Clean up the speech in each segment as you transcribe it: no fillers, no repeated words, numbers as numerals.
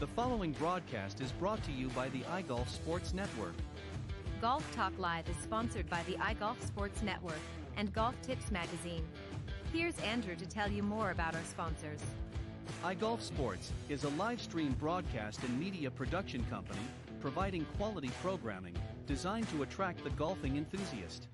The following broadcast is brought to you by the iGolf Sports Network. Golf Talk Live is sponsored by the iGolf Sports Network and Golf Tips Magazine. Here's Andrew to tell you more about our sponsors. iGolf Sports is a live stream broadcast and media production company providing quality programming designed to attract the golfing enthusiast.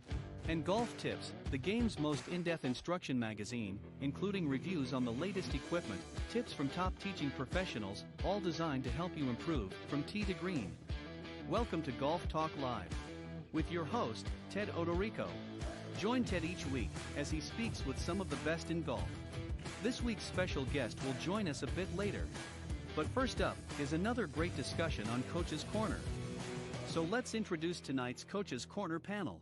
And Golf Tips, the game's most in-depth instruction magazine, including reviews on the latest equipment, tips from top teaching professionals, all designed to help you improve from tee to green. Welcome to Golf Talk Live with your host, Ted Odorico. Join Ted each week as he speaks with some of the best in golf. This week's special guest will join us a bit later. But first up is another great discussion on Coach's Corner. So let's introduce tonight's Coach's Corner panel.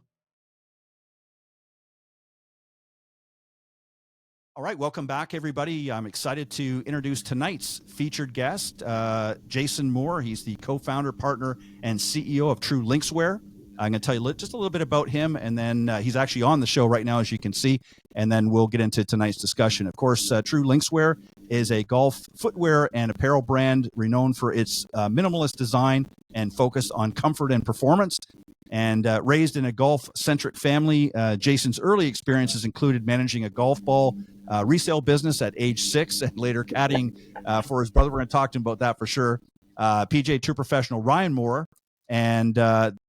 All right, welcome back, everybody. I'm excited to introduce tonight's featured guest, Jason Moore. He's the co-founder, partner, and CEO of TRUE Linkswear. I'm going to tell you just a little bit about him, and then he's actually on the show right now, as you can see, and then we'll get into tonight's discussion. Of course, TRUE Linkswear is a golf footwear and apparel brand renowned for its minimalist design and focus on comfort and performance. And raised in a golf-centric family, Jason's early experiences included managing a golf ball resale business at age 6 and later caddying for his brother. We're going to talk to him about that for sure. PGA Tour professional Ryan Moore. And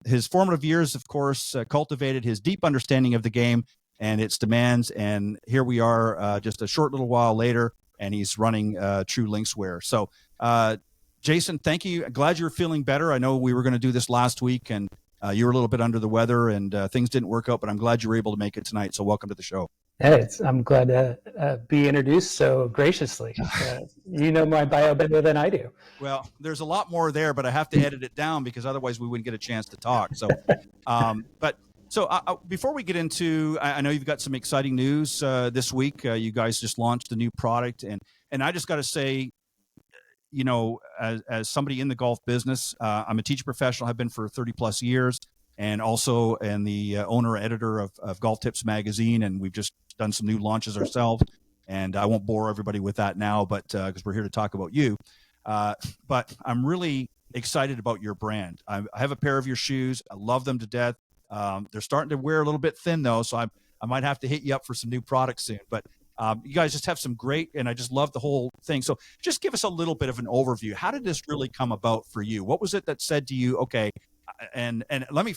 his formative years, of course, cultivated his deep understanding of the game and its demands. And here we are just a short little while later, and he's running TRUE Linkswear. So, Jason, thank you. Glad you're feeling better. I know we were going to do this last week, and you were a little bit under the weather, and things didn't work out, but I'm glad you were able to make it tonight. So welcome to the show. Hey, I'm glad to be introduced so graciously. You know my bio better than I do. Well, there's a lot more there, but I have to edit it down because otherwise we wouldn't get a chance to talk. So, before we get into, I know you've got some exciting news this week. You guys just launched a new product, and I just got to say, you know, as somebody in the golf business, I'm a teaching professional, have been for 30 plus years, and also am the owner editor of Golf Tips Magazine. And we've just done some new launches ourselves, and I won't bore everybody with that now, but because we're here to talk about you. But I'm really excited about your brand. I have a pair of your shoes. I love them to death. They're starting to wear a little bit thin though, so I might have to hit you up for some new products soon. But you guys just have some great, and I just love the whole thing. So just give us a little bit of an overview. How did this really come about for you? What was it that said to you, okay, and let me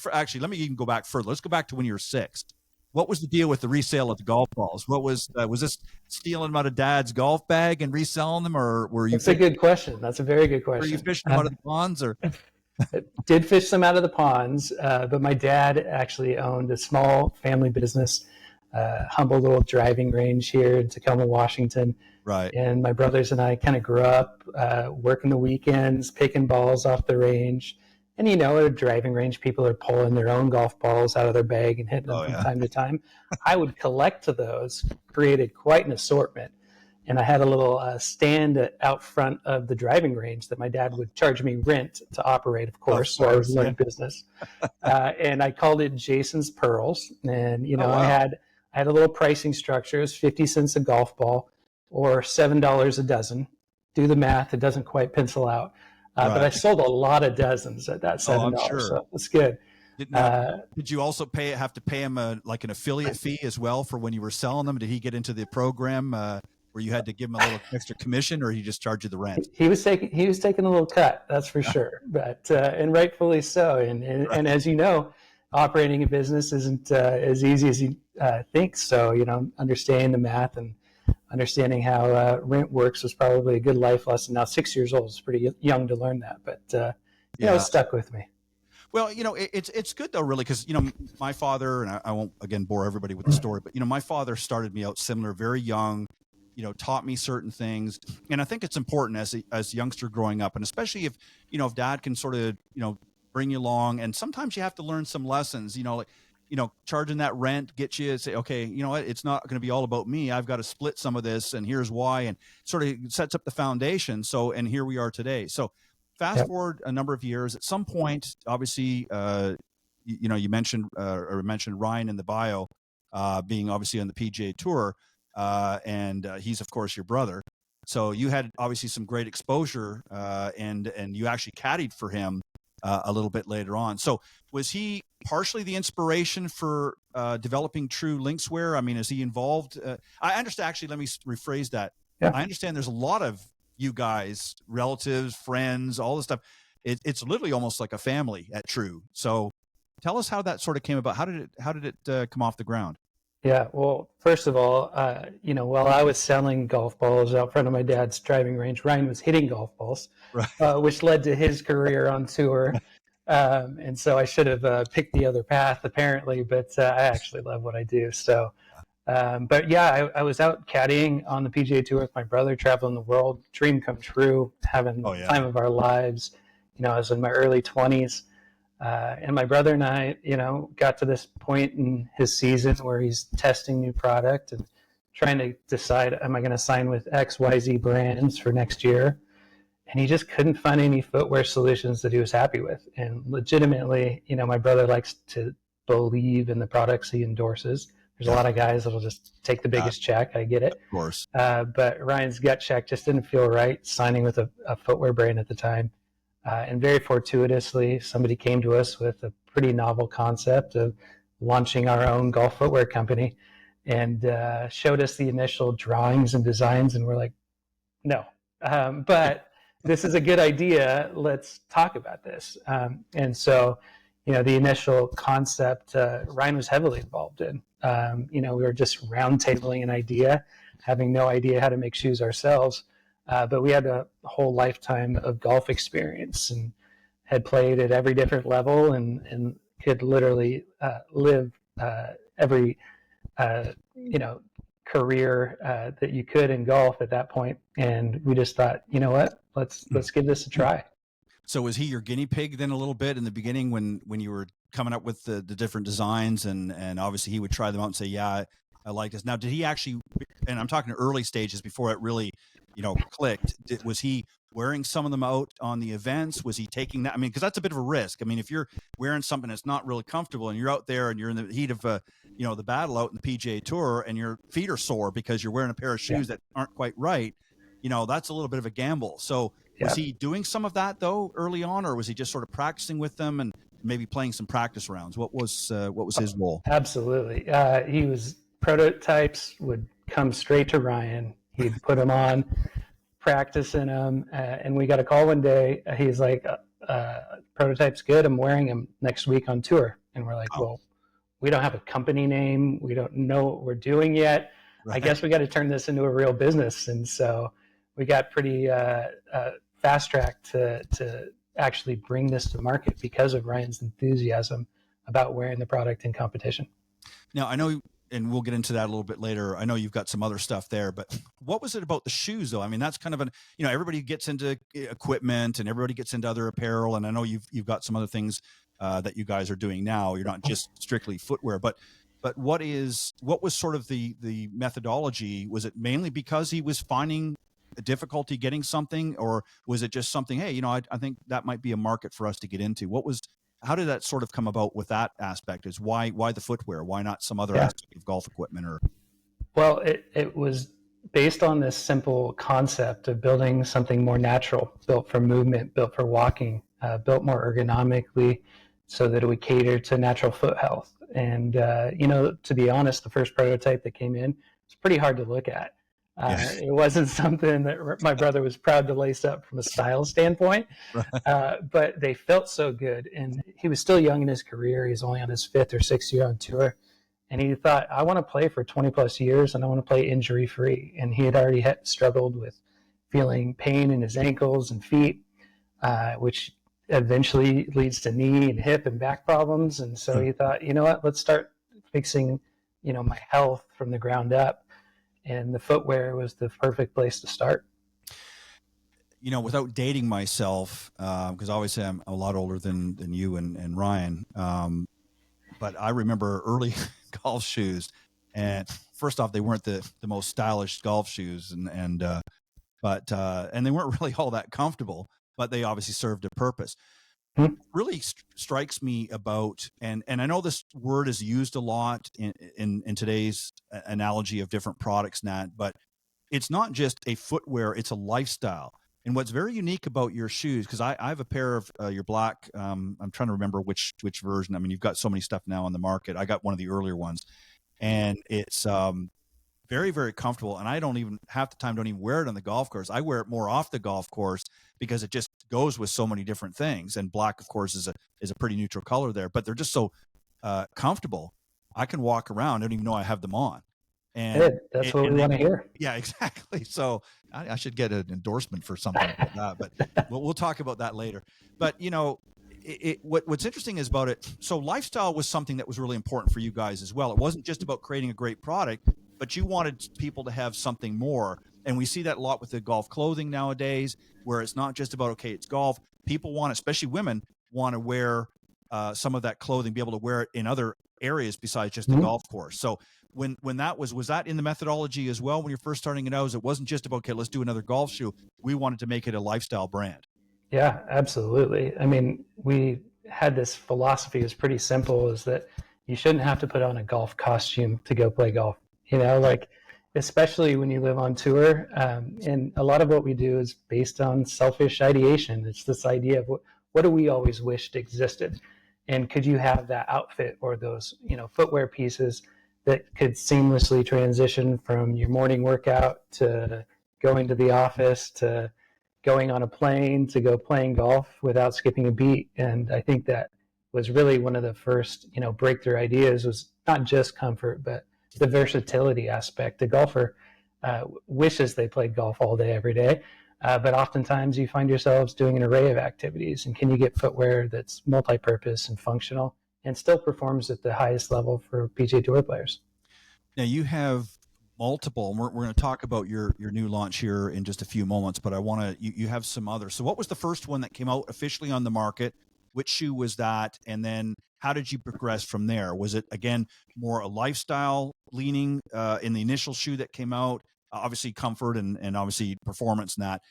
even go back further. Let's go back to when you were 6. What was the deal with the resale of the golf balls? What was this stealing them out of Dad's golf bag and reselling them, or were you? That's a good question. That's a very good question. Were you fishing them out of the ponds, or? Did fish them out of the ponds, but my dad actually owned a small family business, humble little driving range here in Tacoma, Washington. Right. And my brothers and I kind of grew up working the weekends, picking balls off the range. And, you know, at a driving range, people are pulling their own golf balls out of their bag and hitting them from time to time. I would collect those, created quite an assortment. And I had a little stand out front of the driving range that my dad would charge me rent to operate, of course. So I was learning business. And I called it Jason's Pearls. And, you know, I had a little pricing structure. It was 50 cents a golf ball or $7 a dozen. Do the math. It doesn't quite pencil out. But I sold a lot of dozens at that $7. I'm sure. So it's good. Did you also have to pay him like an affiliate fee as well for when you were selling them? Did he get into the program where you had to give him a little extra commission, or he just charged you the rent? He was taking a little cut, that's for sure. But and rightfully so. And as you know, operating a business isn't as easy as you think. So, you know, understanding the math and understanding how rent works was probably a good life lesson. Now, 6 years old is pretty young to learn that, but you know, it stuck with me. Well, you know, it's good though, really, because, you know, my father, and I won't again bore everybody with the story, but, you know, my father started me out similar, very young, you know, taught me certain things. And I think it's important as a youngster growing up, and especially if, you know, if dad can sort of, you know, bring you along, and sometimes you have to learn some lessons, you know, like, you know, charging that rent gets you to say, okay, you know what, it's not going to be all about me. I've got to split some of this, and here's why, and sort of sets up the foundation. So, and here we are today. So fast forward a number of years, at some point, obviously, you know, you mentioned Ryan in the bio, being obviously on the PGA Tour, and he's of course your brother. So you had obviously some great exposure, and you actually caddied for him a little bit later on. So was he partially the inspiration for developing True Linkswear? I mean, is he involved? I understand. Actually, let me rephrase that. Yeah. I understand there's a lot of you guys, relatives, friends, all this stuff. It's literally almost like a family at True. So tell us how that sort of came about. How did it come off the ground? Yeah, well, first of all, while I was selling golf balls out front of my dad's driving range, Ryan was hitting golf balls, Right. which led to his career on tour. And so I should have picked the other path, apparently, but I actually love what I do. So, but yeah, I was out caddying on the PGA Tour with my brother, traveling the world, dream come true, having the time of our lives. I was in my early 20s. And my brother and I, got to this point in his season where he's testing new product and trying to decide, am I going to sign with XYZ brands for next year? And he just couldn't find any footwear solutions that he was happy with. And legitimately, my brother likes to believe in the products he endorses. There's a lot of guys that'll just take the biggest check. I get it. Of course. But Ryan's gut check just didn't feel right signing with a footwear brand at the time. And very fortuitously, somebody came to us with a pretty novel concept of launching our own golf footwear company and showed us the initial drawings and designs. And we're like, no, but this is a good idea. Let's talk about this. And so, the initial concept, Ryan was heavily involved in. We were just roundtabling an idea, having no idea how to make shoes ourselves. But we had a whole lifetime of golf experience and had played at every different level and could literally live every career that you could in golf at that point. And we just thought, you know what, let's give this a try. So was he your guinea pig then a little bit in the beginning when you were coming up with the different designs and obviously he would try them out and say, yeah, I like this. Now, did he actually, and I'm talking early stages before it really clicked. Was he wearing some of them out on the events? Was he taking that? I mean, because that's a bit of a risk. I mean, if you're wearing something that's not really comfortable and you're out there and you're in the heat of, the battle out in the PGA Tour and your feet are sore because you're wearing a pair of shoes that aren't quite right, that's a little bit of a gamble. So was he doing some of that though early on, or was he just sort of practicing with them and maybe playing some practice rounds? What was his role? Absolutely. He was prototypes would come straight to Ryan. He'd put them on, practice in them, and we got a call one day. He's like, prototype's good. I'm wearing them next week on tour. And we're like, well, we don't have a company name. We don't know what we're doing yet. Right. I guess we got to turn this into a real business. And so we got pretty fast-tracked to actually bring this to market because of Ryan's enthusiasm about wearing the product in competition. Now, I know, and we'll get into that a little bit later. I know you've got some other stuff there, but what was it about the shoes though? I mean, that's kind of everybody gets into equipment and everybody gets into other apparel. And I know you've got some other things that you guys are doing now. You're not just strictly footwear, but what was sort of the methodology? Was it mainly because he was finding a difficulty getting something, or was it just something, hey, I think that might be a market for us to get into? How did that sort of come about with that aspect? Is why the footwear? Why not some other aspect of golf equipment? Or well, it was based on this simple concept of building something more natural, built for movement, built for walking, built more ergonomically, so that it would cater to natural foot health. And to be honest, the first prototype that came in was pretty hard to look at. It wasn't something that my brother was proud to lace up from a style standpoint, but they felt so good. And he was still young in his career. He's only on his 5th or 6th year on tour. And he thought, I want to play for 20 plus years and I want to play injury free. And he had already struggled with feeling pain in his ankles and feet, which eventually leads to knee and hip and back problems. And so he thought, you know what, let's start fixing, my health from the ground up. And the footwear was the perfect place to start. Without dating myself, because obviously I'm a lot older than you and Ryan, but I remember early golf shoes. And first off, they weren't the most stylish golf shoes, and they weren't really all that comfortable, but they obviously served a purpose. Really strikes me about, and I know this word is used a lot in today's analogy of different products, Nat, but it's not just a footwear, it's a lifestyle. And what's very unique about your shoes, because I have a pair of your black, I'm trying to remember which version. I mean, you've got so many stuff now on the market. I got one of the earlier ones, and it's very, very comfortable. And I don't even half the time don't even wear it on the golf course. I wear it more off the golf course because it just goes with so many different things. And black, of course, is a pretty neutral color there, but they're just so comfortable. I can walk around, I don't even know I have them on. And Good. That's what we want to hear. Yeah, exactly. So I should get an endorsement for something like that, but we'll talk about that later. But what's interesting is about it. So lifestyle was something that was really important for you guys as well. It wasn't just about creating a great product, but you wanted people to have something more. And we see that a lot with the golf clothing nowadays, where it's not just about, okay, it's golf. People want, especially women, want to wear some of that clothing, be able to wear it in other areas besides just the golf course. So when that was that in the methodology as well when you're first starting it out? It wasn't just about, okay, let's do another golf shoe. We wanted to make it a lifestyle brand. Yeah, absolutely. I mean, we had this philosophy, is pretty simple, is that you shouldn't have to put on a golf costume to go play golf. Like, especially when you live on tour. And a lot of what we do is based on selfish ideation. It's this idea of what do we always wished existed? And could you have that outfit or those, footwear pieces that could seamlessly transition from your morning workout to going to the office to going on a plane to go playing golf without skipping a beat? And I think that was really one of the first, breakthrough ideas, was not just comfort, but the versatility aspect. The golfer wishes they played golf all day, every day. But oftentimes you find yourselves doing an array of activities. And can you get footwear that's multi-purpose and functional and still performs at the highest level for PGA Tour players? Now you have multiple, and we're going to talk about your new launch here in just a few moments, but I want to, you have some others. So what was the first one that came out officially on the market? Which shoe was that? And then how did you progress from there? Was it, again, more a lifestyle leaning in the initial shoe that came out? Obviously comfort and obviously performance and that.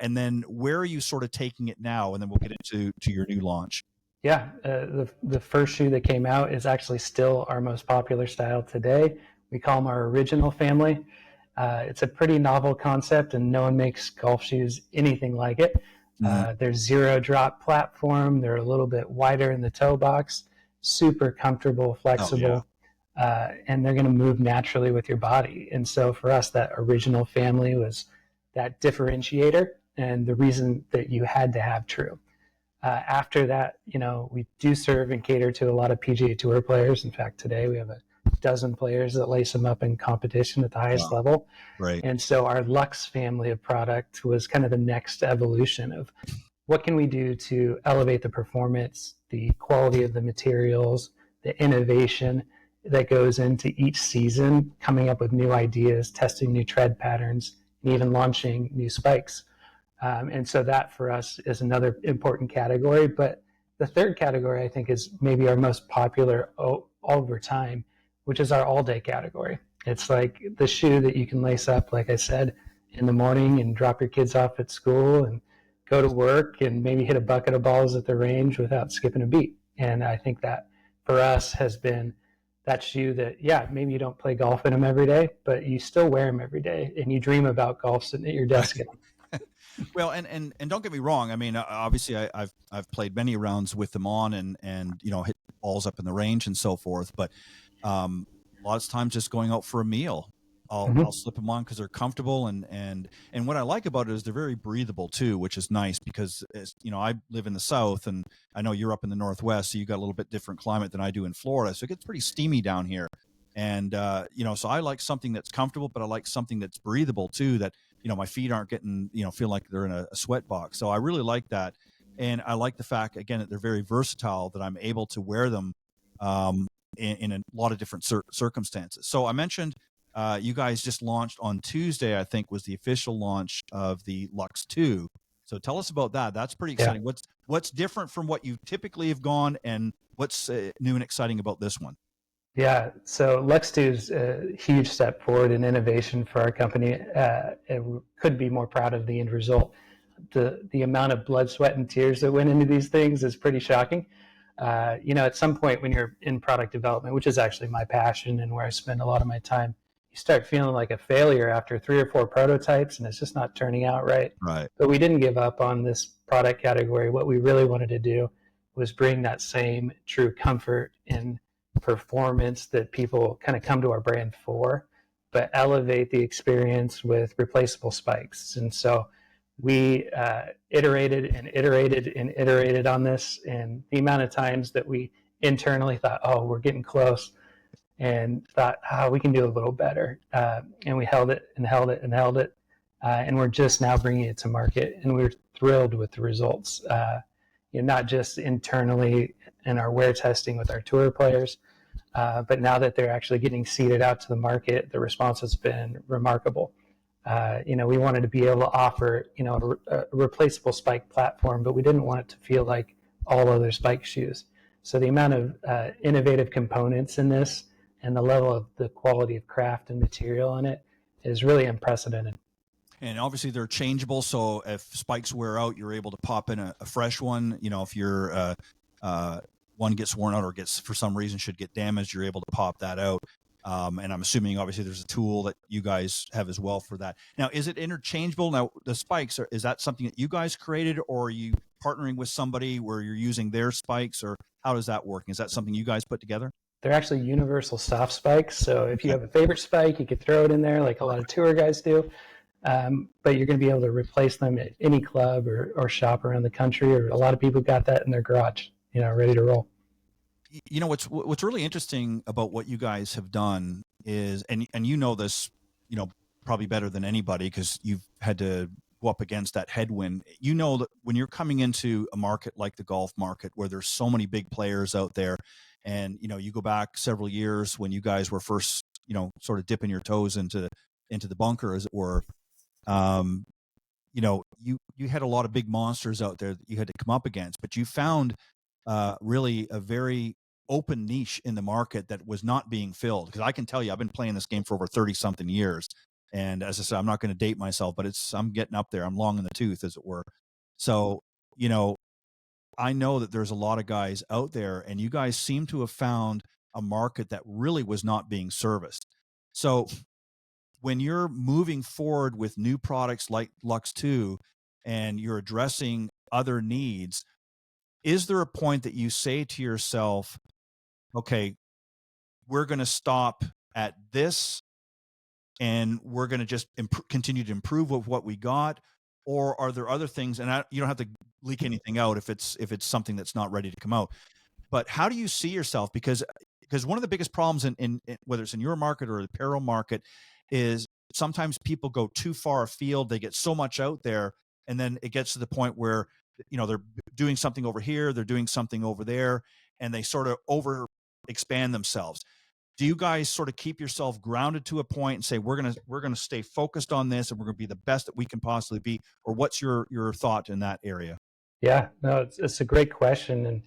And then where are you sort of taking it now? And then we'll get into your new launch. Yeah, the first shoe that came out is actually still our most popular style today. We call them our original family. It's a pretty novel concept, and no one makes golf shoes anything like it. They're zero drop platform. They're a little bit wider in the toe box, super comfortable, flexible, and they're going to move naturally with your body. And so for us, that original family was that differentiator and the reason that you had to have True. After that, we do serve and cater to a lot of PGA Tour players. In fact, today we have a dozen players that lace them up in competition at the highest level. Right. And so our Lux family of product was kind of the next evolution of what can we do to elevate the performance, the quality of the materials, the innovation that goes into each season, coming up with new ideas, testing new tread patterns, and even launching new spikes. And so that for us is another important category. But the third category, I think, is maybe our most popular over time, which is our all-day category. It's like the shoe that you can lace up, like I said, in the morning and drop your kids off at school and go to work and maybe hit a bucket of balls at the range without skipping a beat. And I think that for us has been that shoe that, maybe you don't play golf in them every day, but you still wear them every day and you dream about golf sitting at your desk in them. Well, and don't get me wrong. I mean, obviously I've played many rounds with them on and hit balls up in the range and so forth. But a lot of times just going out for a meal, I'll slip them on because they're comfortable. And what I like about it is they're very breathable too, which is nice because, I live in the South and I know you're up in the Northwest. So you got a little bit different climate than I do in Florida. So it gets pretty steamy down here. And, so I like something that's comfortable, but I like something that's breathable too, that, my feet aren't getting, feel like they're in a sweat box. So I really like that. And I like the fact, again, that they're very versatile, that I'm able to wear them in a lot of different circumstances. So I mentioned you guys just launched on Tuesday, I think was the official launch of the Lux 2. So tell us about that. That's pretty exciting. Yeah. What's different from what you typically have gone, and what's new and exciting about this one? Yeah, so Lux 2 is a huge step forward in innovation for our company. It could be more proud of the end result. The amount of blood, sweat, and tears that went into these things is pretty shocking. At some point when you're in product development, which is actually my passion and where I spend a lot of my time, you you start feeling like a failure after 3 or 4 prototypes, and it's just not turning out right. Right. But we didn't give up on this product category. What we really wanted to do was bring that same true comfort and performance that people kind of come to our brand for, but elevate the experience with replaceable spikes. And so we iterated and iterated and iterated on this, and the amount of times that we internally thought, oh, we're getting close, and thought, we can do a little better. And we held it and held it and held it. And we're just now bringing it to market, and we're thrilled with the results. Not just internally in our wear testing with our tour players, but now that they're actually getting seeded out to the market, the response has been remarkable. We wanted to be able to offer, a replaceable spike platform, but we didn't want it to feel like all other spike shoes. So the amount of innovative components in this and the level of the quality of craft and material in it is really unprecedented. And obviously they're changeable, so if spikes wear out, you're able to pop in a fresh one. If your one gets worn out or gets, for some reason, should get damaged, you're able to pop that out. And I'm assuming, obviously, there's a tool that you guys have as well for that. Now, is it interchangeable? Now, the spikes, is that something that you guys created, or are you partnering with somebody where you're using their spikes, or how does that work? Is that something you guys put together? They're actually universal soft spikes. So if you have a favorite spike, you could throw it in there like a lot of tour guys do. But you're going to be able to replace them at any club or shop around the country, or a lot of people got that in their garage, ready to roll. What's really interesting about what you guys have done is, and this, probably better than anybody, because you've had to go up against that headwind. That when you're coming into a market like the golf market, where there's so many big players out there, and you go back several years when you guys were first, sort of dipping your toes into the bunker, as it were. You had a lot of big monsters out there that you had to come up against, but you found really a very open niche in the market that was not being filled. Because I can tell you, I've been playing this game for over 30 something years. And as I said, I'm not going to date myself, but I'm getting up there. I'm long in the tooth, as it were. So, I know that there's a lot of guys out there, and you guys seem to have found a market that really was not being serviced. So when you're moving forward with new products like Lux 2 and you're addressing other needs, is there a point that you say to yourself, okay, we're going to stop at this and we're going to just continue to improve with what we got? Or are there other things, and you don't have to leak anything out if it's something that's not ready to come out, but how do you see yourself? Because one of the biggest problems in whether it's in your market or the apparel market is sometimes people go too far afield. They get so much out there, and then it gets to the point where they're doing something over here, they're doing something over there, and they sort of over expand themselves. Do you guys sort of keep yourself grounded to a point and say, we're gonna stay focused on this, and we're gonna be the best that we can possibly be? Or what's your thought in that area? Yeah, no, it's a great question. And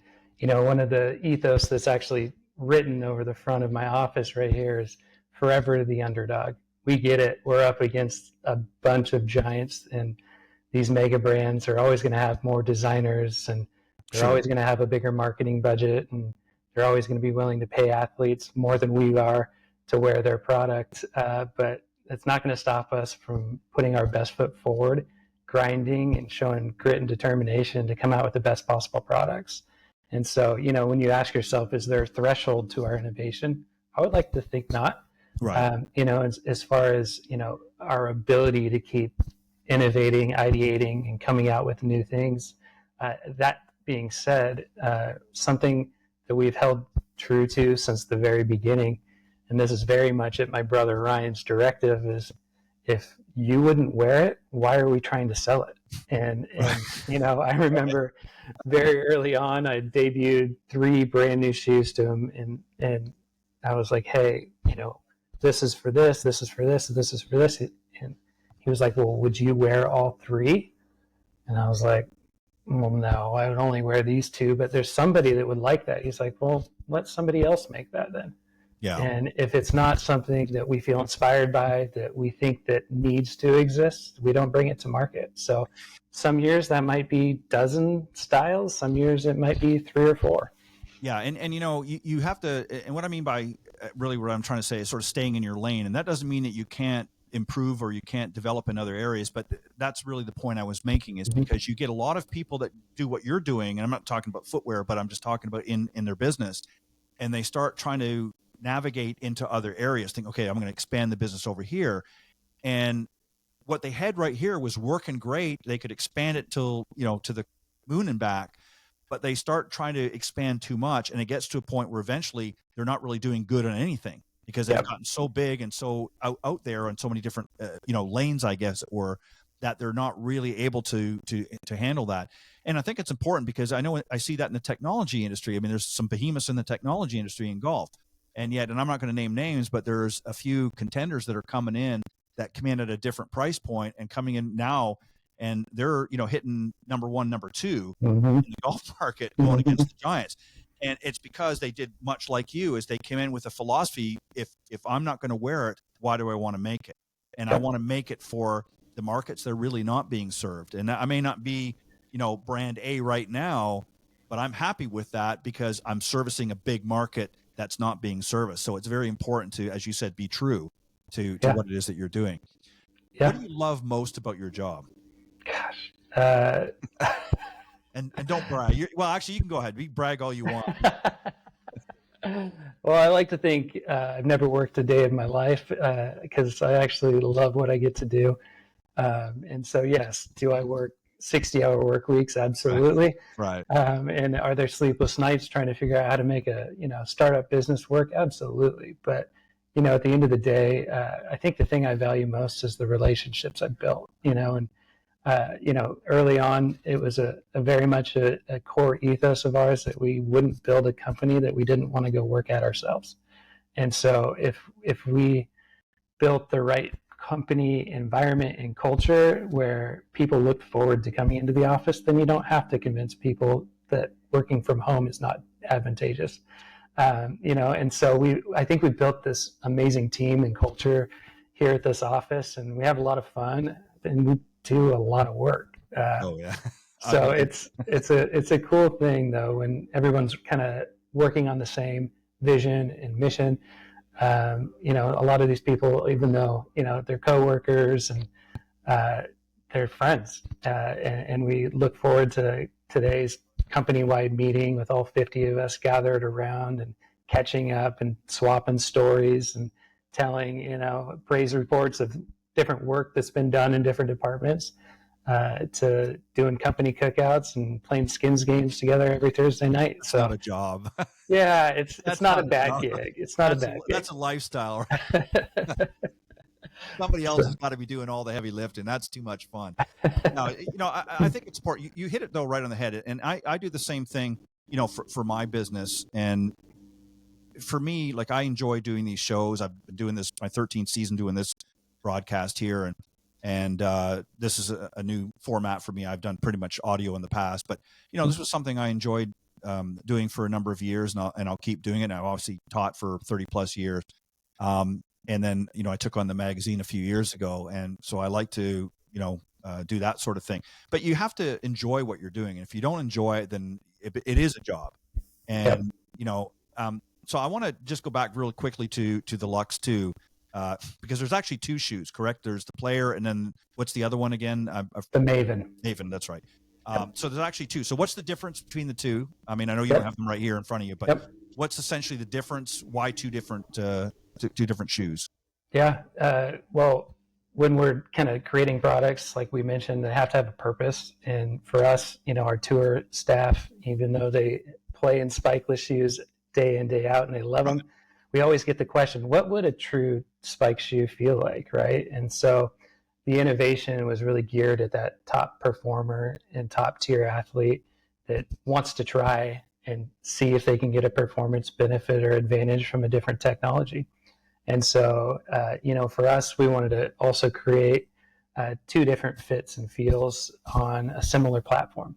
one of the ethos that's actually written over the front of my office right here is forever the underdog. We get it. We're up against a bunch of giants, and these mega brands are always going to have more designers, and they're always going to have a bigger marketing budget, and they're always going to be willing to pay athletes more than we are to wear their product. But it's not going to stop us from putting our best foot forward, grinding and showing grit and determination to come out with the best possible products. And so, when you ask yourself, is there a threshold to our innovation? I would like to think not. Right. As far as, our ability to keep innovating, ideating, and coming out with new things. That being said, something that we've held true to since the very beginning, and this is very much at my brother Ryan's directive, is if you wouldn't wear it, why are we trying to sell it? And I remember very early on, I debuted 3 brand new shoes to him, and I was like, hey, this is for this, this is for this, this is for this. And he was like, well, would you wear all 3? And I was like, well, no, I would only wear these 2, but there's somebody that would like that. He's like, well, let somebody else make that then. Yeah. And if it's not something that we feel inspired by, that we think that needs to exist, we don't bring it to market. So some years that might be dozen styles, some years it might be 3 or 4. Yeah, and you have to, and what I mean by really what I'm trying to say is sort of staying in your lane, and that doesn't mean that you can't improve or you can't develop in other areas, but that's really the point I was making, is because you get a lot of people that do what you're doing, and I'm not talking about footwear, but I'm just talking about in their business, and they start trying to navigate into other areas, think, okay, I'm going to expand the business over here, and what they had right here was working great. They could expand it till, to the moon and back, but they start trying to expand too much, and it gets to a point where eventually they're not really doing good on anything because they've gotten so big and so out there on so many different lanes, I guess, or that they're not really able to handle that. And I think it's important because I know I see that in the technology industry. I mean, there's some behemoths in the technology industry in golf, and I'm not going to name names, but there's a few contenders that are coming in that come in at a different price point and coming in now, and they're hitting number one, number two in the golf market, going against the giants. And it's because they did much like you, is they came in with a philosophy: if I'm not going to wear it, why do I want to make it? And I want to make it for the markets that are really not being served. And I may not be brand A right now, but I'm happy with that because I'm servicing a big market that's not being serviced. So it's very important to, as you said, be true to what it is that you're doing. What do you love most about your job? Gosh. And don't brag. Well, actually, you can go ahead. You brag all you want. Well, I like to think I've never worked a day of my life because I actually love what I get to do. And so, yes, do I work 60-hour work weeks? Absolutely. Right. And are there sleepless nights trying to figure out how to make a startup business work? Absolutely. But at the end of the day, I think the thing I value most is the relationships I've built. Early on, it was a very much a core ethos of ours that we wouldn't build a company that we didn't want to go work at ourselves. And so if we built the right company environment and culture where people look forward to coming into the office, then you don't have to convince people that working from home is not advantageous. And so I think we built this amazing team and culture here at this office, and we have a lot of fun, and we do a lot of work. So it's a cool thing though when everyone's kind of working on the same vision and mission. A lot of these people, even though they're coworkers and they're friends, and we look forward to today's company-wide meeting with all 50 of us gathered around and catching up and swapping stories and telling praise reports of different work that's been done in different departments, to doing company cookouts and playing skins games together every Thursday night. It's not a job. Yeah, it's not a bad gig. It's not a bad gig. That's a lifestyle. Right? Somebody else has got to be doing all the heavy lifting. That's too much fun. No, I think it's important. You hit it though right on the head, and I do the same thing. For my business, and for me, like, I enjoy doing these shows. I've been doing this my 13th season, doing this broadcast here, and this is a new format for me. I've done pretty much audio in the past, but this was something I enjoyed doing for a number of years, and I'll keep doing it. And I've obviously taught for 30 plus years. And then, I took on the magazine a few years ago. And so I like to, do that sort of thing. But you have to enjoy what you're doing. And if you don't enjoy it, then it is a job. And, so I want to just go back really quickly to the Lux 2, because there's actually two shoes, correct? There's the Player, and then what's the other one again? The Maven. Maven, that's right. So there's actually two. So what's the difference between the two? I mean, I know you don't have them right here in front of you, but what's essentially the difference? Why two different shoes? Yeah. Well, when we're kind of creating products, like we mentioned, they have to have a purpose. And for us, our tour staff, even though they play in spikeless shoes day in, day out, and they love them, we always get the question, what would a true spike shoe feel like, right? And so the innovation was really geared at that top performer and top tier athlete that wants to try and see if they can get a performance benefit or advantage from a different technology. And so, for us, we wanted to also create two different fits and feels on a similar platform.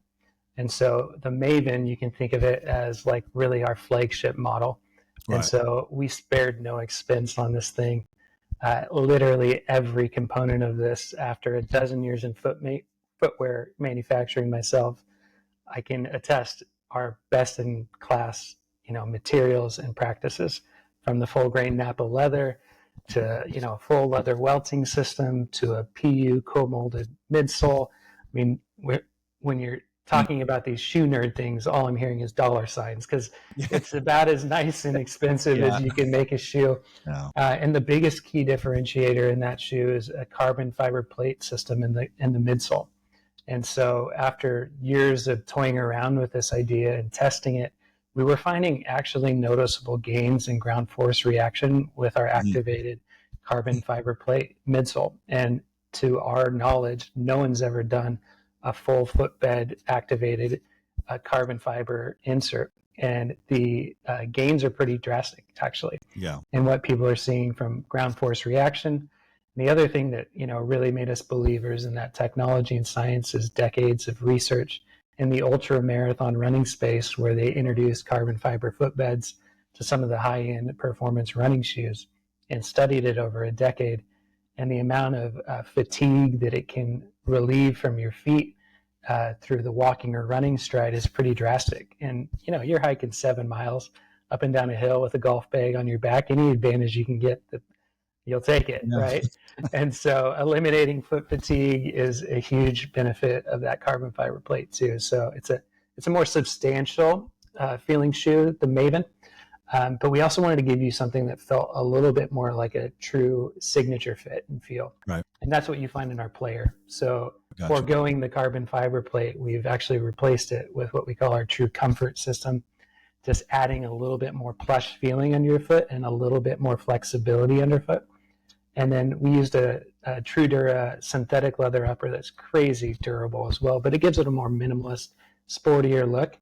And so the Maven, you can think of it as like really our flagship model. Right. And so we spared no expense on this thing. Literally every component of this, after a dozen years in footwear manufacturing myself, I can attest our best in class materials and practices, from the full grain Napa leather to, full leather welting system to a PU co-molded midsole. I mean, when you're talking about these shoe nerd things, all I'm hearing is dollar signs, because it's about as nice and expensive as you can make a shoe. Yeah. And the biggest key differentiator in that shoe is a carbon fiber plate system in the midsole. And so after years of toying around with this idea and testing it, we were finding actually noticeable gains in ground force reaction with our activated carbon fiber plate midsole. And to our knowledge, no one's ever done a full footbed activated carbon fiber insert. And the gains are pretty drastic, actually. Yeah. And what people are seeing from ground force reaction. And the other thing that really made us believers in that technology and science is decades of research in the ultra marathon running space, where they introduced carbon fiber footbeds to some of the high-end performance running shoes and studied it over a decade. And the amount of fatigue that it can relieve from your feet through the walking or running stride is pretty drastic. And you're hiking 7 miles up and down a hill with a golf bag on your back. Any advantage you can get, you'll take it, right? And so eliminating foot fatigue is a huge benefit of that carbon fiber plate too. So it's a more substantial feeling shoe, the Maven. But we also wanted to give you something that felt a little bit more like a true signature fit and feel. Right. And that's what you find in our player. So Gotcha. foregoing the carbon fiber plate, we've actually replaced it with what we call our True Comfort system, just adding a little bit more plush feeling under your foot and a little bit more flexibility underfoot. And then we used a True Dura synthetic leather upper that's crazy durable as well, but it gives it a more minimalist, sportier look.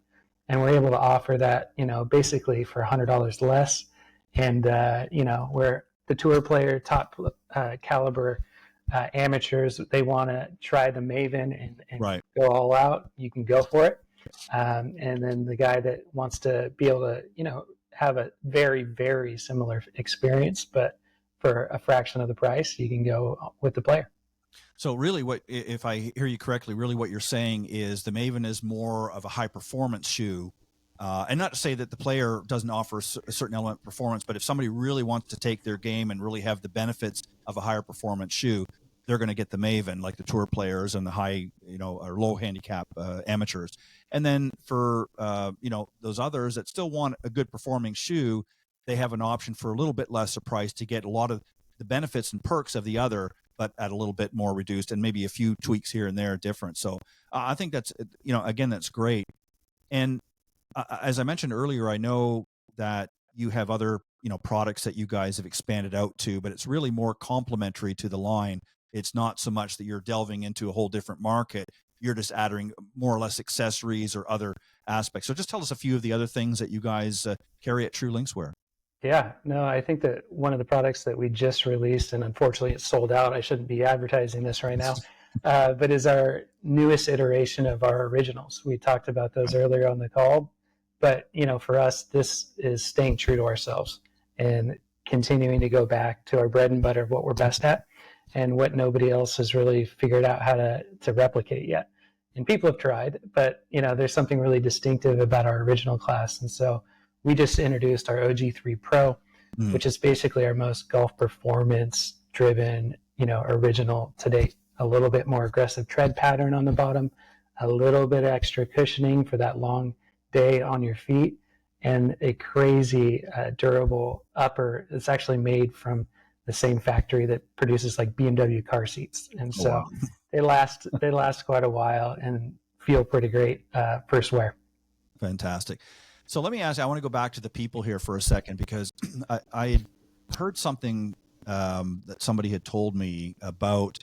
And we're able to offer that, basically for $100 less. And, where the tour player, top caliber amateurs, they want to try the Maven and go all out, you can go for it. And then the guy that wants to be able to, have a very, very similar experience, but for a fraction of the price, you can go with the player. So really, if I hear you correctly, really what you're saying is the Maven is more of a high performance shoe, and not to say that the player doesn't offer a certain element of performance, but if somebody really wants to take their game and really have the benefits of a higher performance shoe, they're going to get the Maven, like the tour players and the high, or low handicap amateurs. And then for those others that still want a good performing shoe, they have an option for a little bit lesser price to get a lot of the benefits and perks of the other, but at a little bit more reduced, and maybe a few tweaks here and there different. So I think that's, again, that's great. And as I mentioned earlier, I know that you have other, products that you guys have expanded out to, but it's really more complementary to the line. It's not so much that you're delving into a whole different market. You're just adding more or less accessories or other aspects. So just tell us a few of the other things that you guys carry at True Linkswear. Yeah, no, I think that one of the products that we just released, and unfortunately it's sold out, I shouldn't be advertising this right now, but is our newest iteration of our originals. We talked about those earlier on the call, but for us, this is staying true to ourselves and continuing to go back to our bread and butter of what we're best at and what nobody else has really figured out how to replicate yet. And people have tried, but there's something really distinctive about our original class. And so we just introduced our OG3 Pro, which is basically our most golf performance driven, original to date. A little bit more aggressive tread pattern on the bottom, a little bit extra cushioning for that long day on your feet, and a crazy durable upper that's actually made from the same factory that produces like BMW car seats. And so they last quite a while and feel pretty great first wear. Fantastic. So let me ask you, I want to go back to the people here for a second, because I had heard something that somebody had told me about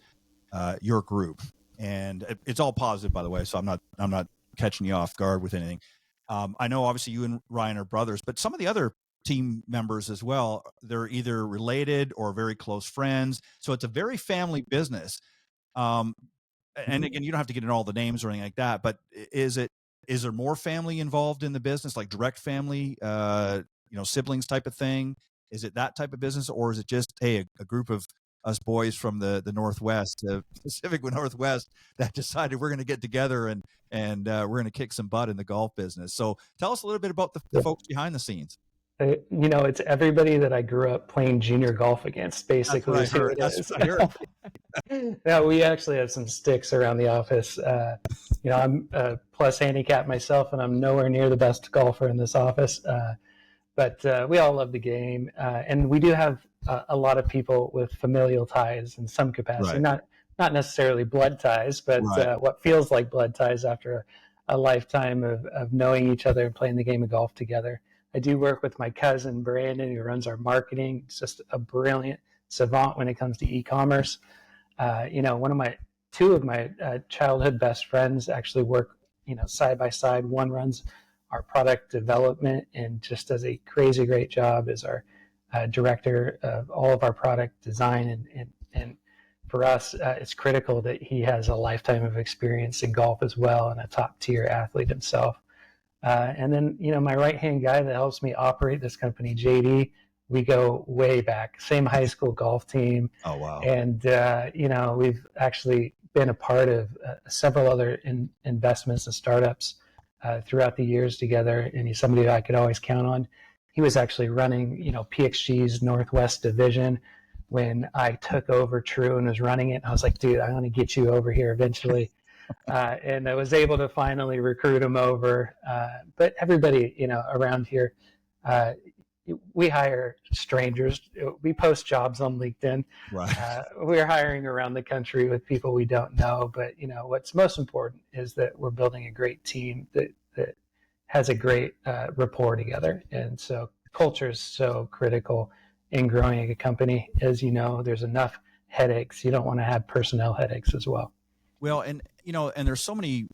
your group, and it's all positive, by the way. So I'm not catching you off guard with anything. I know obviously you and Ryan are brothers, but some of the other team members as well, they're either related or very close friends. So it's a very family business. And again, you don't have to get into all the names or anything like that, but is there more family involved in the business, like direct family, siblings type of thing? Is it that type of business, or is it just, hey, a group of us boys from the Northwest, Pacific Northwest, that decided we're going to get together and we're going to kick some butt in the golf business. So tell us a little bit about the folks behind the scenes. It's everybody that I grew up playing junior golf against, basically. That's what I heard. That's what I heard. No, we actually have some sticks around the office. I'm a plus handicap myself, and I'm nowhere near the best golfer in this office. But we all love the game, and we do have a lot of people with familial ties in some capacity. Right. Not necessarily blood ties, but what feels like blood ties after a lifetime of knowing each other and playing the game of golf together. I do work with my cousin Brandon, who runs our marketing. He's just a brilliant savant when it comes to e-commerce. Two of my childhood best friends actually work, side by side. One runs our product development and just does a crazy great job as our director of all of our product design. And for us, it's critical that he has a lifetime of experience in golf as well, and a top tier athlete himself. And then, my right-hand guy that helps me operate this company, JD, we go way back, same high school golf team. Oh, wow. And, we've actually been a part of several other investments and startups throughout the years together. And he's somebody that I could always count on. He was actually running, PXG's Northwest division when I took over True and was running it. And I was like, dude, I'm going to get you over here eventually. And I was able to finally recruit him over. But everybody, around here, we hire strangers. We post jobs on LinkedIn. Right. We're hiring around the country with people we don't know. But, what's most important is that we're building a great team that has a great rapport together. And so culture is so critical in growing a company. As you know, there's enough headaches. You don't want to have personnel headaches as well. Well, and there's so many,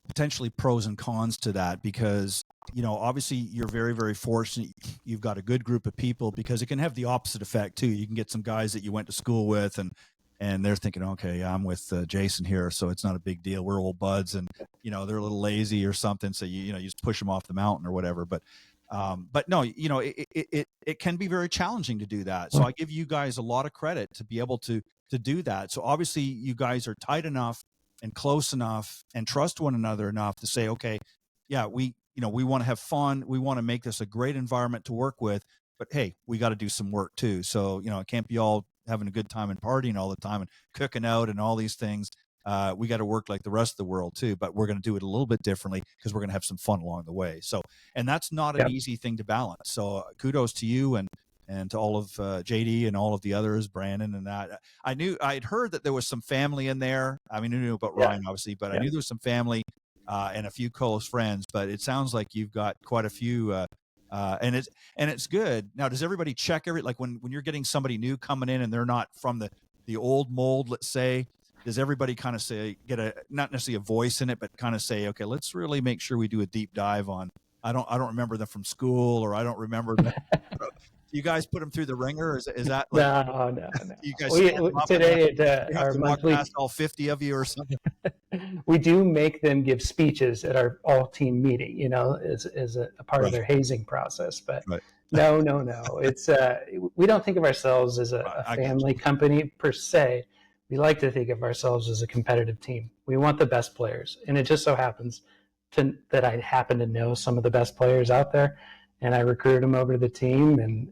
potentially pros and cons to that, because, obviously you're very, very fortunate. You've got a good group of people, because it can have the opposite effect too. You can get some guys that you went to school with and they're thinking, okay, I'm with Jason here, so it's not a big deal. We're old buds, and, they're a little lazy or something. So, you just push them off the mountain or whatever. But no, it can be very challenging to do that. So I give you guys a lot of credit to be able to do that. So obviously you guys are tight enough and close enough and trust one another enough to say, okay, yeah, we want to have fun. We want to make this a great environment to work with, but hey, we got to do some work too. So, it can't be all having a good time and partying all the time and cooking out and all these things. We got to work like the rest of the world too, but we're going to do it a little bit differently because we're going to have some fun along the way. So, and that's not an easy thing to balance. So kudos to you and to all of JD and all of the others, Brandon and that. I'd heard that there was some family in there. I mean, I knew about Ryan obviously, but I knew there was some family and a few close friends, but it sounds like you've got quite a few and it's good. Now, does everybody check like when you're getting somebody new coming in and they're not from the old mold, let's say, does everybody kind of say, not necessarily a voice in it, but kind of say, okay, let's really make sure we do a deep dive on, I don't remember them from school, or I don't remember them. You guys put them through the ringer? Is that like, no. You guys today at our monthly, past all 50 of you or something? We do make them give speeches at our all team meeting, as a part of their hazing process. But no, it's we don't think of ourselves as a family company per se. We like to think of ourselves as a competitive team. We want the best players, and it just so happens that I happen to know some of the best players out there. And I recruited them over to the team, and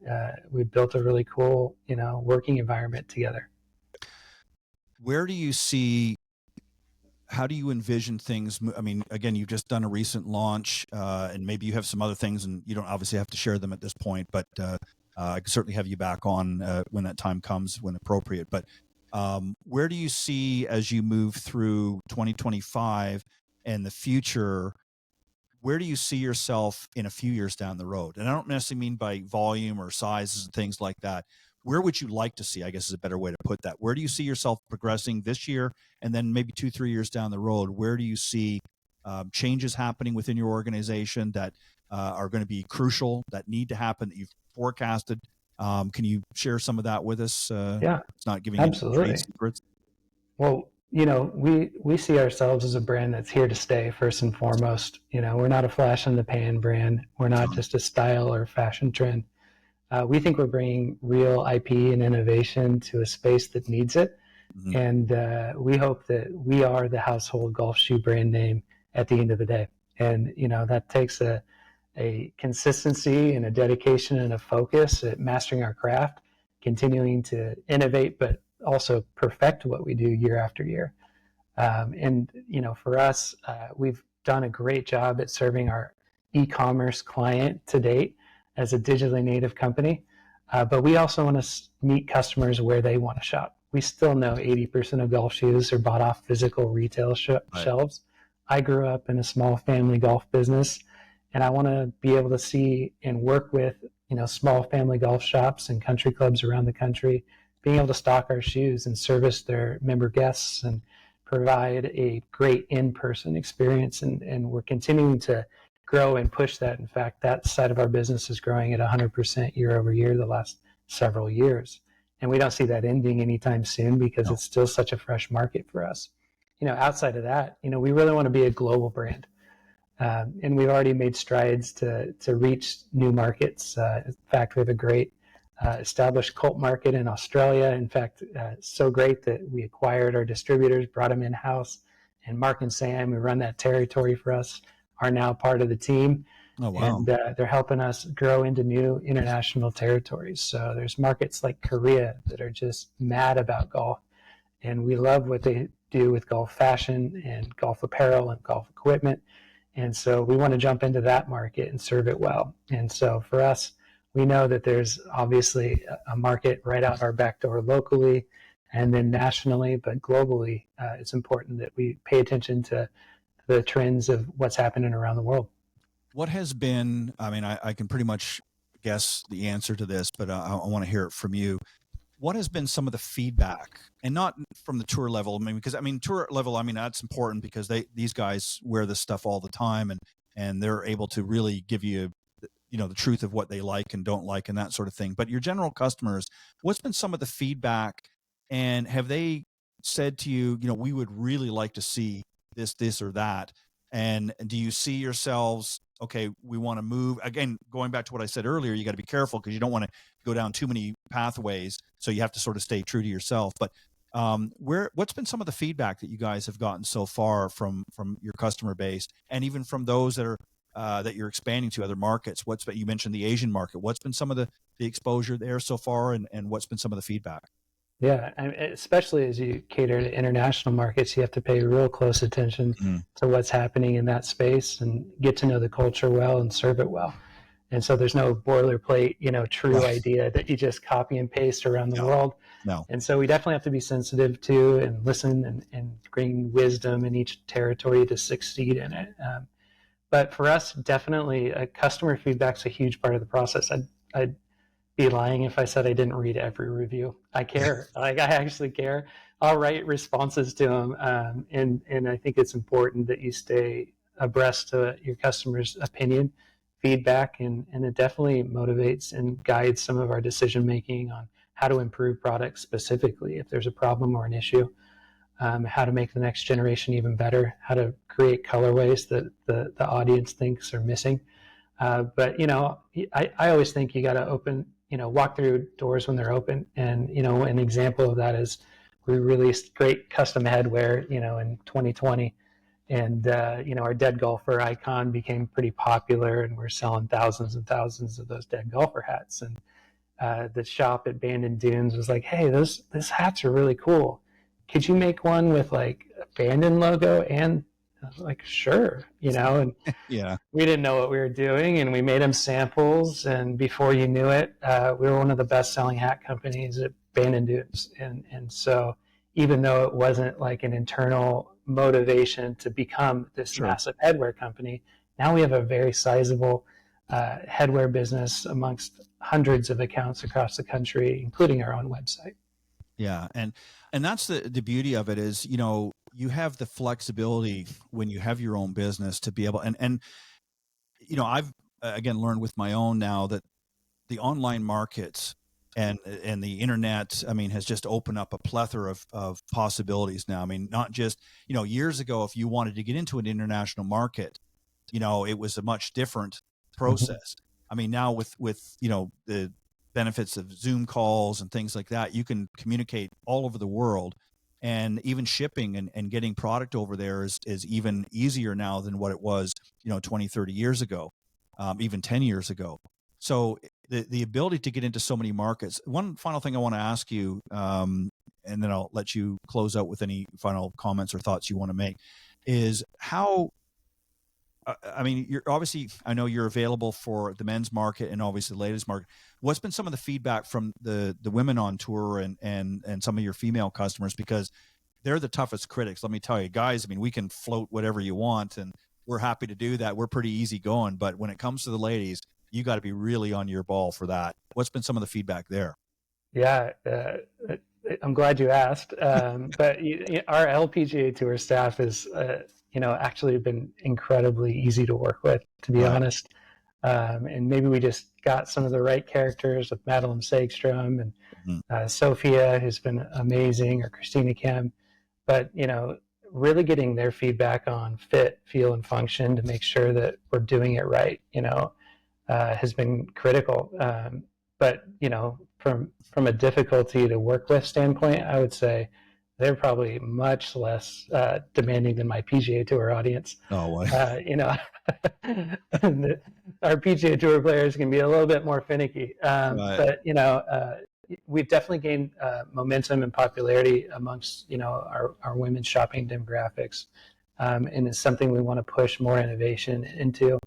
we built a really cool, working environment together. How do you envision things? I mean, again, you've just done a recent launch, and maybe you have some other things, and you don't obviously have to share them at this point, but I can certainly have you back on when that time comes, when appropriate. But where do you see, as you move through 2025 and the future, where do you see yourself in a few years down the road? And I don't necessarily mean by volume or sizes and things like that. Where would you like to see, I guess is a better way to put that. Where do you see yourself progressing this year, and then maybe 2-3 years down the road? Where do you see changes happening within your organization that are going to be crucial, that need to happen, that you've forecasted? Can you share some of that with us? It's not giving absolutely. Any trade secrets. Well, we see ourselves as a brand that's here to stay first and foremost. We're not a flash in the pan brand. We're not just a style or fashion trend. We think we're bringing real IP and innovation to a space that needs it. Mm-hmm. And we hope that we are the household golf shoe brand name at the end of the day. And, that takes a consistency and a dedication and a focus at mastering our craft, continuing to innovate, but also perfect what we do year after year. And for us, we've done a great job at serving our e-commerce client to date as a digitally native company. But we also want to meet customers where they want to shop. We still know 80% of golf shoes are bought off physical retail shelves. I grew up in a small family golf business, and I want to be able to see and work with small family golf shops and country clubs around the country, being able to stock our shoes and service their member guests and provide a great in-person experience. And we're continuing to grow and push that. In fact, that side of our business is growing at 100% year over year the last several years. And we don't see that ending anytime soon because it's still such a fresh market for us. Outside of that, we really want to be a global brand. And we've already made strides to reach new markets. In fact, we have a great established cult market in Australia. In fact, so great that we acquired our distributors, brought them in-house, and Mark and Sam, who run that territory for us, are now part of the team. Oh, wow. And they're helping us grow into new international territories. So there's markets like Korea that are just mad about golf. And we love what they do with golf fashion and golf apparel and golf equipment. And so we want to jump into that market and serve it well. And so for us, we know that there's obviously a market right out our back door locally and then nationally, but globally, it's important that we pay attention to the trends of what's happening around the world. What has been, I can pretty much guess the answer to this, but I want to hear it from you. What has been some of the feedback, and not from the tour level? Because tour level, that's important because these guys wear this stuff all the time, and they're able to really give you, the truth of what they like and don't like and that sort of thing. But your general customers, what's been some of the feedback, and have they said to you, we would really like to see this or that? And do you see yourselves, okay, we want to move, again, going back to what I said earlier, you got to be careful because you don't want to go down too many pathways. So you have to sort of stay true to yourself. But what's been some of the feedback that you guys have gotten so far from your customer base, and even from those that are that you're expanding to other markets? You mentioned the Asian market. What's been some of the exposure there so far, and what's been some of the feedback? Yeah, especially as you cater to international markets, you have to pay real close attention to what's happening in that space and get to know the culture well and serve it well. And so there's no boilerplate, true idea that you just copy and paste around the world. No. And so we definitely have to be sensitive to and listen and bring wisdom in each territory to succeed in it. But for us, definitely, customer feedback's a huge part of the process. I'd be lying if I said I didn't read every review. I care. I actually care. I'll write responses to them. And I think it's important that you stay abreast to your customer's opinion, feedback, and it definitely motivates and guides some of our decision making on how to improve products specifically if there's a problem or an issue, how to make the next generation even better, how to create colorways that the audience thinks are missing. But I always think you got to walk through doors when they're open. And, an example of that is we released great custom headwear, in 2020. And, our Dead Golfer icon became pretty popular, and we're selling thousands and thousands of those Dead Golfer hats. And the shop at Bandon Dunes was like, hey, those hats are really cool. Could you make one with like a Bandon logo? And I was like, sure, and yeah, we didn't know what we were doing, and we made them samples, and before you knew it, we were one of the best-selling hat companies at Bandon Dunes. And so even though it wasn't like an internal motivation to become this massive headwear company, now we have a very sizable headwear business amongst hundreds of accounts across the country, including our own website. Yeah, and that's the beauty of it is, you have the flexibility when you have your own business to be able, and I've again learned with my own now that the online markets and the internet, has just opened up a plethora of possibilities now. Not just, years ago, if you wanted to get into an international market, it was a much different process. Now with the benefits of Zoom calls and things like that. You can communicate all over the world, and even shipping and getting product over there is even easier now than what it was, 20, 30 years ago, even 10 years ago. So the ability to get into so many markets. One final thing I want to ask you, and then I'll let you close out with any final comments or thoughts you want to make, is how, I mean, you're obviously, I know you're available for the men's market and obviously the ladies market. What's been some of the feedback from the women on tour and some of your female customers? Because they're the toughest critics. Let me tell you, guys, I mean, we can float whatever you want and we're happy to do that. We're pretty easy going. But when it comes to the ladies, you got to be really on your ball for that. What's been some of the feedback there? Yeah, I'm glad you asked. But our LPGA Tour staff is, actually been incredibly easy to work with, to be honest. And maybe we just got some of the right characters with Madeline Sagstrom and Sophia, who's been amazing, or Christina Kim. But, really getting their feedback on fit, feel, and function to make sure that we're doing it right, has been critical. But, from a difficulty to work with standpoint, I would say they're probably much less demanding than my PGA Tour audience. Oh, wow. Our PGA Tour players can be a little bit more finicky. But, we've definitely gained momentum and popularity amongst, our women's shopping demographics. And it's something we want to push more innovation into.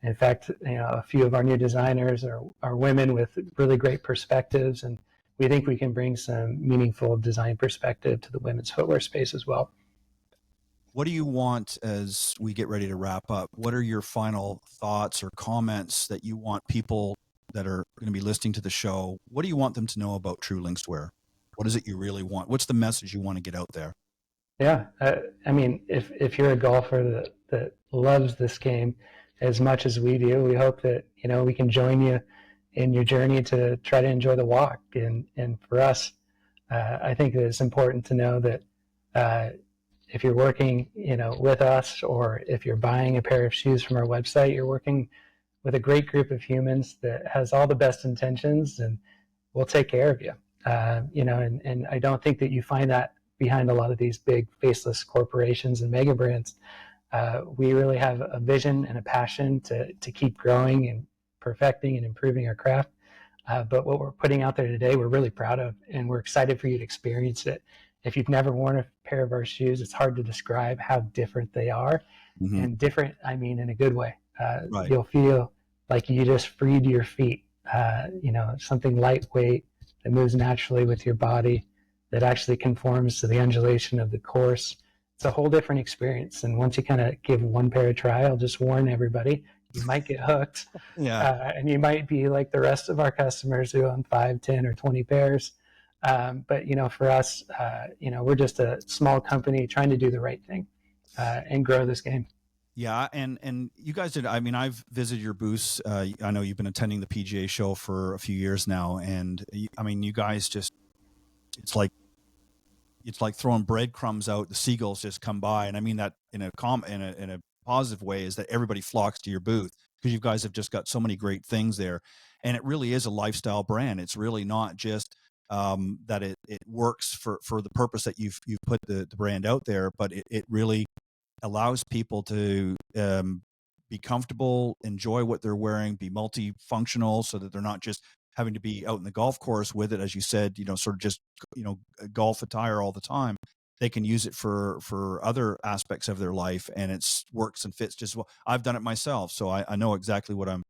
In fact, a few of our new designers are women with really great perspectives, and we think we can bring some meaningful design perspective to the women's footwear space as well. What do you want as we get ready to wrap up? What are your final thoughts or comments that you want people that are going to be listening to the show? What do you want them to know about True Linkswear? What is it you really want? What's the message you want to get out there? Yeah, I mean, if you're a golfer that loves this game as much as we do, we hope that, we can join you in your journey to try to enjoy the walk. And for us, I think that it's important to know that if you're working, with us, or if you're buying a pair of shoes from our website, you're working with a great group of humans that has all the best intentions, and we'll take care of you. And I don't think that you find that behind a lot of these big faceless corporations and mega brands. We really have a vision and a passion to keep growing and perfecting and improving our craft. But what we're putting out there today, we're really proud of, and we're excited for you to experience it. If you've never worn a pair of our shoes, it's hard to describe how different they are. And different, I mean, in a good way. You'll feel like you just freed your feet, something lightweight that moves naturally with your body, that actually conforms to the undulation of the course. It's a whole different experience. And once you kind of give one pair a try, I'll just warn everybody, you might get hooked. And you might be like the rest of our customers who own 5, 10, or 20 pairs. But, for us, we're just a small company trying to do the right thing and grow this game. Yeah. And you guys did, I mean, I've visited your booths. I know you've been attending the PGA show for a few years now. And you guys just, it's like throwing breadcrumbs out. The seagulls just come by. And I mean that in a positive way, is that everybody flocks to your booth because you guys have just got so many great things there. And it really is a lifestyle brand. It's really not just that it works for the purpose that you've put the brand out there, but it really allows people to be comfortable, enjoy what they're wearing, be multifunctional, so that they're not just having to be out in the golf course with it, as you said, sort of just, golf attire all the time. They can use it for other aspects of their life, and it works and fits just well. I've done it myself, so I know exactly what I'm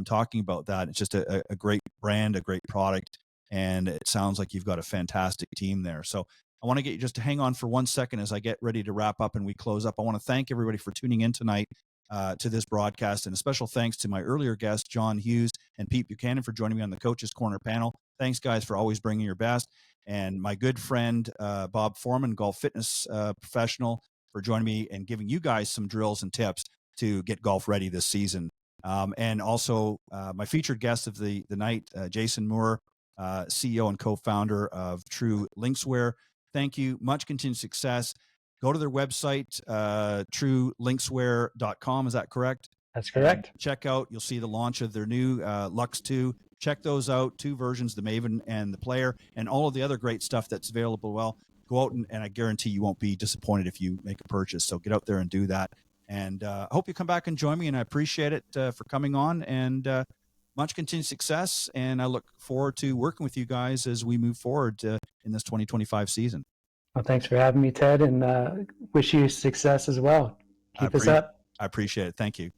talking about. That it's just a great brand, a great product, and it sounds like you've got a fantastic team there. So I want to get you just to hang on for 1 second as I get ready to wrap up and we close up. I want to thank everybody for tuning in tonight to this broadcast, and a special thanks to my earlier guests, John Hughes and Pete Buchanan, for joining me on the Coach's Corner panel. Thanks, guys, for always bringing your best. And my good friend, Bob Foreman, golf fitness professional, for joining me and giving you guys some drills and tips to get golf ready this season. And also my featured guest of the night, Jason Moore, CEO and co-founder of True Linkswear. Thank you. Much continued success. Go to their website, truelinkswear.com. Is that correct? That's correct. Check out, you'll see the launch of their new Lux 2 check those out. 2 versions, the Maven and the Player, and all of the other great stuff that's available. Well, go out and I guarantee you won't be disappointed if you make a purchase. So get out there and do that. And I hope you come back and join me, and I appreciate it for coming on, and much continued success. And I look forward to working with you guys as we move forward in this 2025 season. Well, thanks for having me, Ted, and wish you success as well. Keep us up. I appreciate it. Thank you.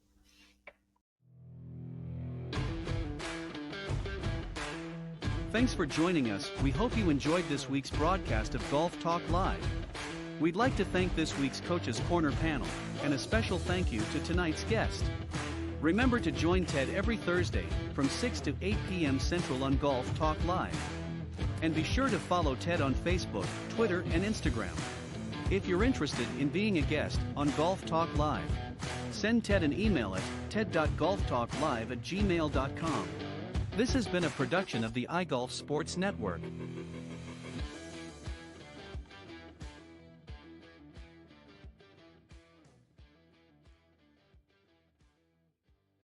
Thanks for joining us. We hope you enjoyed this week's broadcast of Golf Talk Live. We'd like to thank this week's Coach's Corner panel, and a special thank you to tonight's guest. Remember to join Ted every Thursday from 6 to 8 p.m. Central on Golf Talk Live. And be sure to follow Ted on Facebook, Twitter, and Instagram. If you're interested in being a guest on Golf Talk Live, send Ted an email at ted.golftalklive@gmail.com. This has been a production of the iGolf Sports Network.